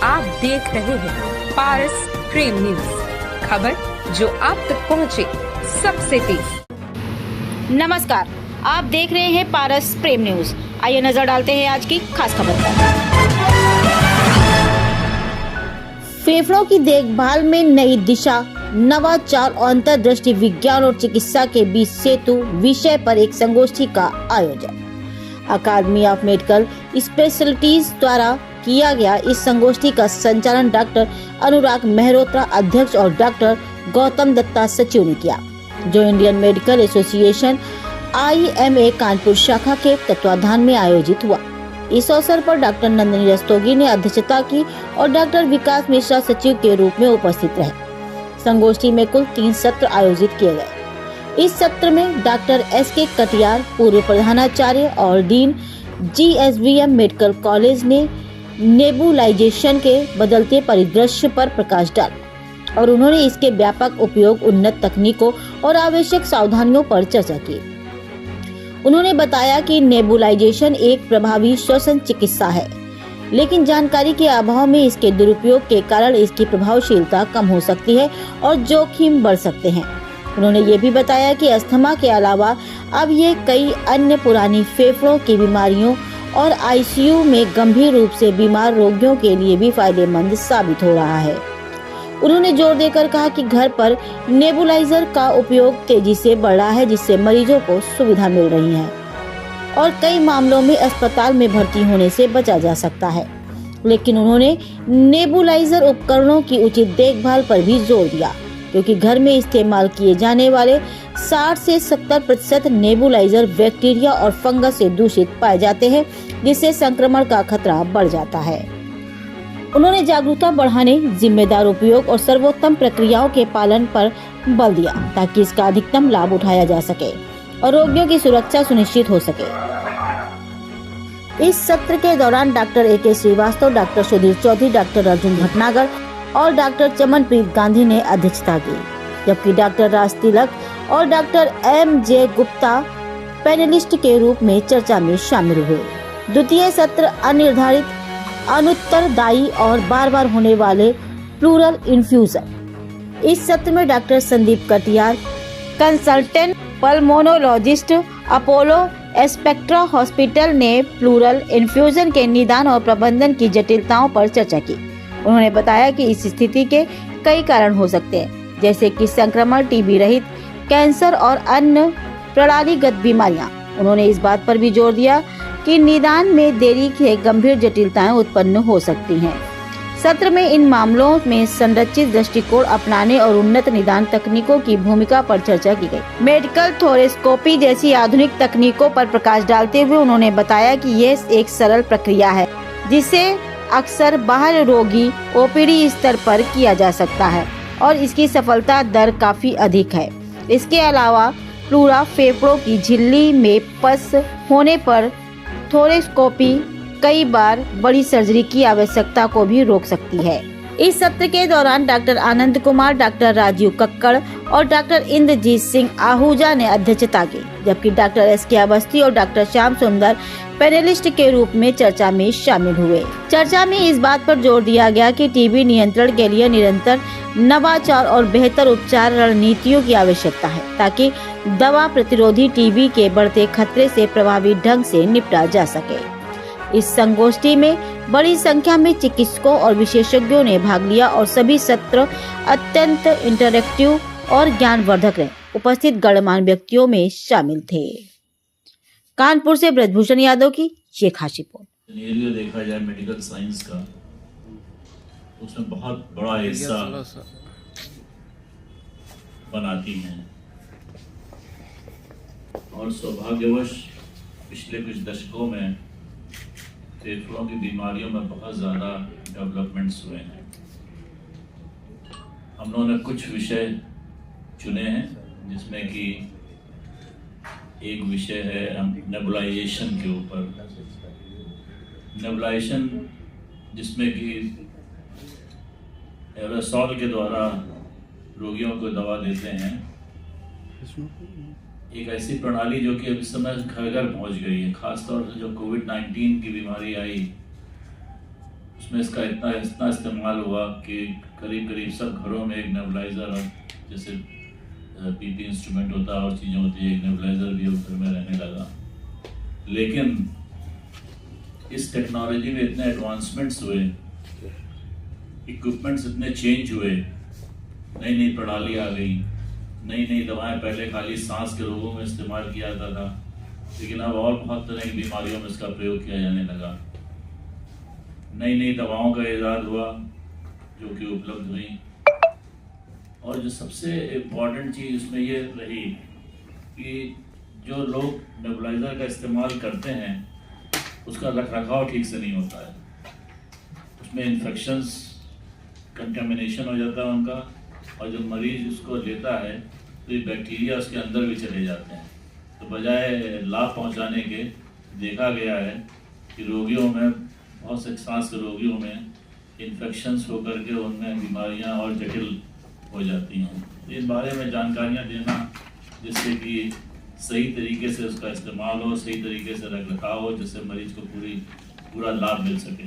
आप देख रहे हैं पारस प्रेम न्यूज, खबर जो आप तक पहुंचे सबसे तेज। नमस्कार, आप देख रहे हैं पारस प्रेम न्यूज। आइए नजर डालते हैं आज की खास खबर पर। फेफड़ों की देखभाल में नई दिशा, नवाचार और अंतर्दृष्टि, विज्ञान और चिकित्सा के बीच सेतु विषय पर एक संगोष्ठी का आयोजन अकादमी ऑफ मेडिकल स्पेशलिटीज द्वारा किया गया। इस संगोष्ठी का संचालन डॉक्टर अनुराग मेहरोत्रा अध्यक्ष और डॉक्टर गौतम दत्ता सचिव ने किया, जो Indian medical association IMA Kanpur शाखा के तत्वाधान में आयोजित हुआ। इस अवसर पर डॉक्टर नंदिनी रस्तोगी ने अध्यक्षता की और डॉक्टर विकास मिश्रा सचिव के रूप में उपस्थित रहे। संगोष्ठी में कुल 3 सत्र आयोजित किए गए। इस सत्र में डॉक्टर SK कटियार, पूर्व प्रधानाचार्य और डीन GSVM मेडिकल कॉलेज ने नेबुलाइजेशन के बदलते परिदृश्य पर प्रकाश डाला और उन्होंने इसके व्यापक उपयोग, उन्नत तकनीकों और आवश्यक सावधानियों पर चर्चा की। उन्होंने बताया कि नेबुलाइजेशन एक प्रभावी श्वसन चिकित्सा है, लेकिन जानकारी के अभाव में इसके दुरुपयोग के कारण इसकी प्रभावशीलता कम हो सकती है और जोखिम बढ़ सकते हैं। उन्होंने ये भी बताया कि अस्थमा के अलावा अब ये कई अन्य पुरानी फेफड़ों की बीमारियों और ICU में गंभीर रूप से बीमार रोगियों के लिए भी फायदेमंद साबित हो रहा है। उन्होंने जोर देकर कहा कि घर पर नेबुलाइजर का उपयोग तेजी से बढ़ रहा है, जिससे मरीजों को सुविधा मिल रही है और कई मामलों में अस्पताल में भर्ती होने से बचा जा सकता है। लेकिन उन्होंने नेबुलाइजर उपकरणों की उचित देखभाल पर भी जोर दिया, क्योंकि घर में इस्तेमाल किए जाने वाले 60 से 70% नेबुलाइजर बैक्टीरिया और फंगस से दूषित पाए जाते हैं, जिससे संक्रमण का खतरा बढ़ जाता है। उन्होंने जागरूकता बढ़ाने, जिम्मेदार उपयोग और सर्वोत्तम प्रक्रियाओं के पालन पर बल दिया, ताकि इसका अधिकतम लाभ उठाया जा सके और रोगियों की सुरक्षा सुनिश्चित हो सके। इस सत्र के दौरान doctor AK Srivastava, doctor Sudhir Chaudhary, doctor Arjun Bhatnagar और डॉक्टर चमनप्रीत गांधी ने अध्यक्षता की, जबकि डॉक्टर राज तिलक और डॉक्टर MJ गुप्ता पैनलिस्ट के रूप में चर्चा में शामिल हुए। द्वितीय सत्र अनिर्धारित, अनुत्तरदायी और बार बार होने वाले प्लूरल इन्फ्यूजन। इस सत्र में doctor Sandeep Katiyar, consultant pulmonologist, Apollo spectra hospital ने प्लूरल इन्फ्यूजन के निदान और प्रबंधन की जटिलताओं पर चर्चा की। उन्होंने बताया कि इस स्थिति के कई कारण हो सकते हैं, जैसे कि संक्रमण, TB रहित, कैंसर और अन्य प्रणालीगत बीमारियां। उन्होंने इस बात पर भी जोर दिया कि निदान में देरी से गंभीर जटिलताएं उत्पन्न हो सकती हैं। सत्र में इन मामलों में संरचित दृष्टिकोण अपनाने और उन्नत निदान तकनीकों की भूमिका पर चर्चा की गई। मेडिकल थोरेस्कोपी जैसी आधुनिक तकनीकों पर प्रकाश डालते हुए उन्होंने बताया कि यह एक सरल प्रक्रिया है, जिसे अक्सर बाहर रोगी OPD स्तर पर किया जा सकता है और इसकी सफलता दर काफी अधिक है। इसके अलावा प्लूरा फेफड़ों की झिल्ली में पस होने पर थोरेस्कोपी कई बार बड़ी सर्जरी की आवश्यकता को भी रोक सकती है। इस सत्र के दौरान डॉक्टर आनंद कुमार, डॉक्टर राजीव कक्कड़ और डॉक्टर इंद्रजीत सिंह आहूजा ने अध्यक्षता की, जबकि डॉक्टर SK अवस्थी और डॉक्टर श्याम सुंदर पैनलिस्ट के रूप में चर्चा में शामिल हुए। चर्चा में इस बात पर जोर दिया गया कि TB नियंत्रण के लिए निरंतर नवाचार और बेहतर उपचार रणनीतियों की आवश्यकता है, ताकि दवा प्रतिरोधी TB के बढ़ते खतरे से प्रभावी ढंग से निपटा जा सके। इस संगोष्ठी में बड़ी संख्या में चिकित्सकों और विशेषज्ञों ने भाग लिया और सभी सत्र अत्यंत इंटरैक्टिव और ज्ञानवर्धक रहे। उपस्थित गणमान्य व्यक्तियों में शामिल थे। कानपुर से ब्रजभूषण यादव की ये खास रिपोर्ट। एरिया देखा जाए मेडिकल साइंस का, उसमें बहुत बड़ा हिस्सा बनाती हैं और सौभाग्यवश पिछले कुछ दशकों में फेफड़ों की बीमारियों में बहुत ज़्यादा डेवलपमेंट्स हुए हैं। हम लोगों ने कुछ विषय चुने हैं, जिसमें कि एक विषय है नेबुलाइजेशन के ऊपर। नेबुलाइजेशन जिसमें कि एरोसॉल के द्वारा रोगियों को दवा देते हैं, एक ऐसी प्रणाली जो कि इस समय घर घर पहुंच गई है। खासतौर से जो कोविड-19 की बीमारी आई, उसमें इसका इतना इस्तेमाल हुआ कि करीब करीब सब घरों में एक नेबुलाइज़र, और जैसे पीपी इंस्ट्रूमेंट होता है और चीज़ें होती है, एक नेबुलाइज़र भी घर में रहने लगा। लेकिन इस टेक्नोलॉजी में इतने एडवांसमेंट्स हुए, इक्विपमेंट्स इतने चेंज हुए, नई नई प्रणाली आ गई, नई नई दवाएं पहले खाली सांस के रोगों में इस्तेमाल किया जाता था, लेकिन अब और बहुत तरह की बीमारियों में इसका प्रयोग किया जाने लगा। नई नई दवाओं का इजाद हुआ जो कि उपलब्ध हुई, और जो सबसे इम्पॉर्टेंट चीज़ इसमें ये रही कि जो लोग नेबुलाइज़र का इस्तेमाल करते हैं उसका रखरखाव ठीक से नहीं होता है, उसमें इन्फेक्शंस, कंटेमिनेशन हो जाता है उनका, और जब मरीज़ उसको लेता है तो ये बैक्टीरिया उसके अंदर भी चले जाते हैं। तो बजाय लाभ पहुंचाने के देखा गया है कि रोगियों में, बहुत से सांस के रोगियों में इन्फेक्शंस होकर के उनमें बीमारियां और जटिल हो जाती हैं। तो इस बारे में जानकारियां देना जिससे कि सही तरीके से उसका इस्तेमाल हो, सही तरीके से रखरखाव हो, जिससे मरीज को पूरा लाभ मिल सके।